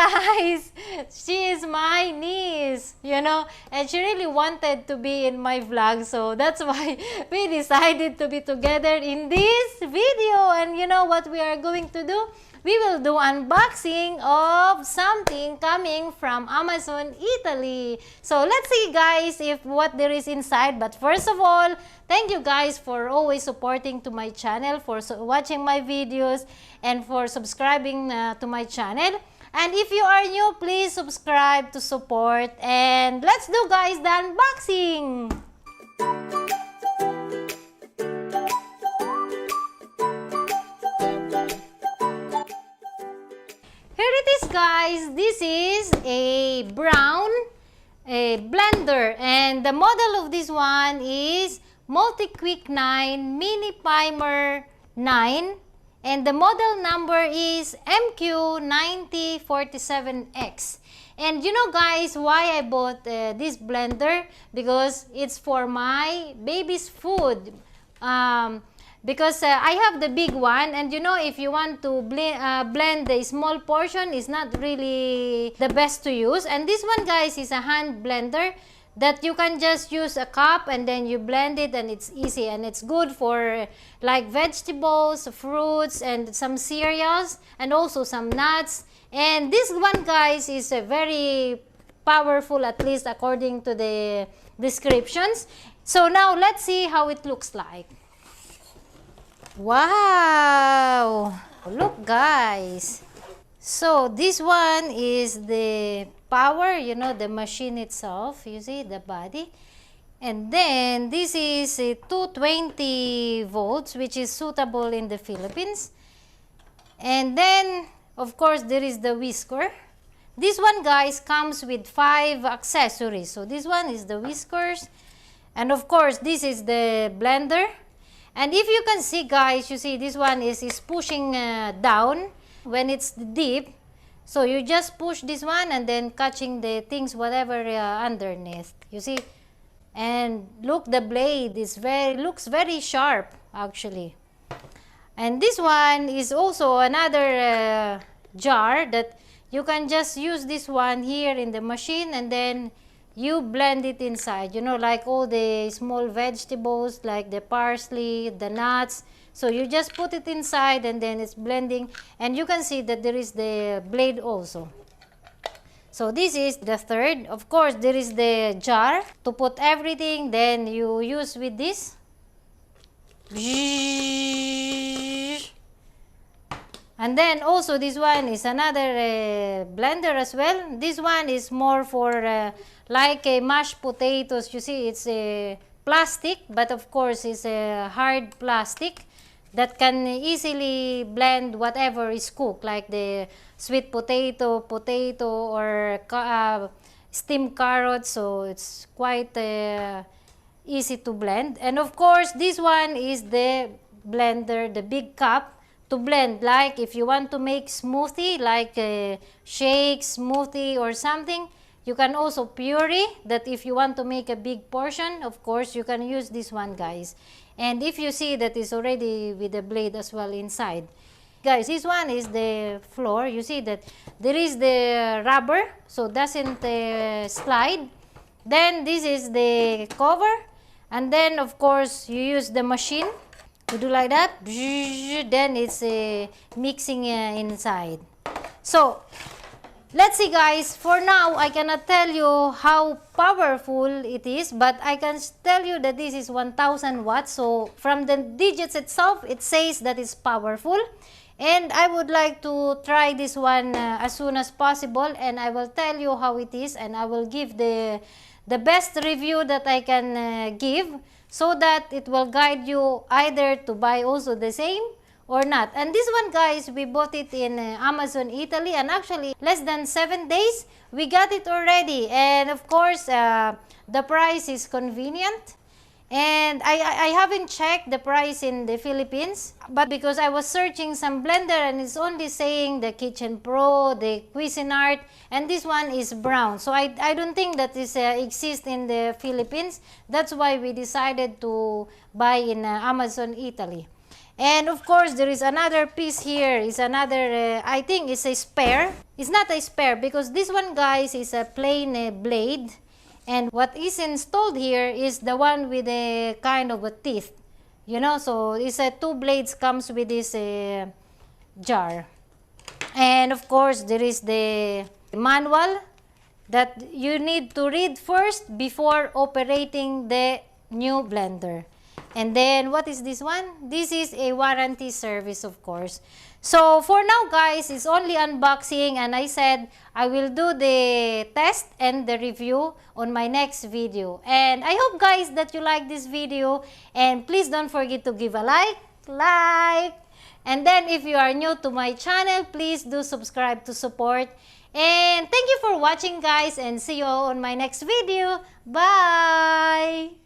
guys, she is my niece, you know, and she really wanted to be in my vlog, so that's why we decided to be together in this video. And you know what we are going to do? We will do unboxing of something coming from Amazon, Italy. So let's see guys if what there is inside. But first of all, thank you guys for always supporting to my channel, for watching my videos, and for subscribing to my channel. And if you are new, please subscribe to support. And let's do guys the unboxing. Here it is guys. This is a Braun blender, and the model of this one is Multi-Quick 9 Minipimer 9, and the model number is MQ9047X. And you know guys, why I bought this blender? Because it's for my baby's food. Because I have the big one, and you know, if you want to blend the small portion, it's not really the best to use. And this one guys is a hand blender that you can just use a cup and then you blend it, and it's easy, and it's good for like vegetables, fruits, and some cereals, and also some nuts. And this one guys is very powerful, at least according to the descriptions. So now let's see how it looks like. Wow! Look guys! So this one is the power, you know, the machine itself, you see the body. And then this is 220 volts, which is suitable in the Philippines. And then of course there is the whisker. This one guys comes with 5 accessories. So this one is the whiskers, and of course this is the blender. And if you can see guys, you see this one is pushing down when it's deep. So you just push this one and then catching the things whatever underneath, you see. And look, the blade is looks very sharp actually. And this one is also another jar that you can just use this one here in the machine, and then you blend it inside, you know, like all the small vegetables like the parsley, the nuts. So you just put it inside and then it's blending, and you can see that there is the blade also. So this is the third. Of course there is the jar to put everything, then you use with this. And then also this one is another blender as well. This one is more for like a mashed potatoes. You see, it's a plastic, but of course it's a hard plastic that can easily blend whatever is cooked, like the sweet potato, or steamed carrots. So it's quite easy to blend. And of course this one is the blender, the big cup, to blend, like if you want to make smoothie, like a shake, smoothie or something. You can also puree that. If you want to make a big portion, of course you can use this one guys. And if you see that is already with the blade as well inside. Guys, this one is the floor. You see that there is the rubber, so doesn't slide. Then this is the cover, and then of course you use the machine. You do like that, then it's mixing inside. So let's see guys. For now I cannot tell you how powerful it is, but I can tell you that this is 1000 watts. So from the digits itself, it says that it's powerful. And I would like to try this one as soon as possible, and I will tell you how it is, and I will give the best review that I can give, so that it will guide you either to buy also the same or not. And this one guys, we bought it in Amazon, Italy, and actually less than 7 days we got it already. And of course the price is convenient. And I haven't checked the price in the Philippines, but because I was searching some blender and it's only saying the Kitchen Pro, the Cuisinart, and this one is Braun. So I don't think that this exists in the Philippines. That's why we decided to buy in Amazon, Italy. And of course, there is another piece here. Is another, I think it's a spare. It's not a spare because this one, guys, is a plain blade. And what is installed here is the one with a kind of a teeth. You know, so it's a two blades comes with this jar. And of course, there is the manual that you need to read first before operating the new blender. And then, what is this one? This is a warranty service, of course. So, for now, guys, it's only unboxing. And I said, I will do the test and the review on my next video. And I hope, guys, that you like this video. And please don't forget to give a like. And then, if you are new to my channel, please do subscribe to support. And thank you for watching, guys. And see you on my next video. Bye!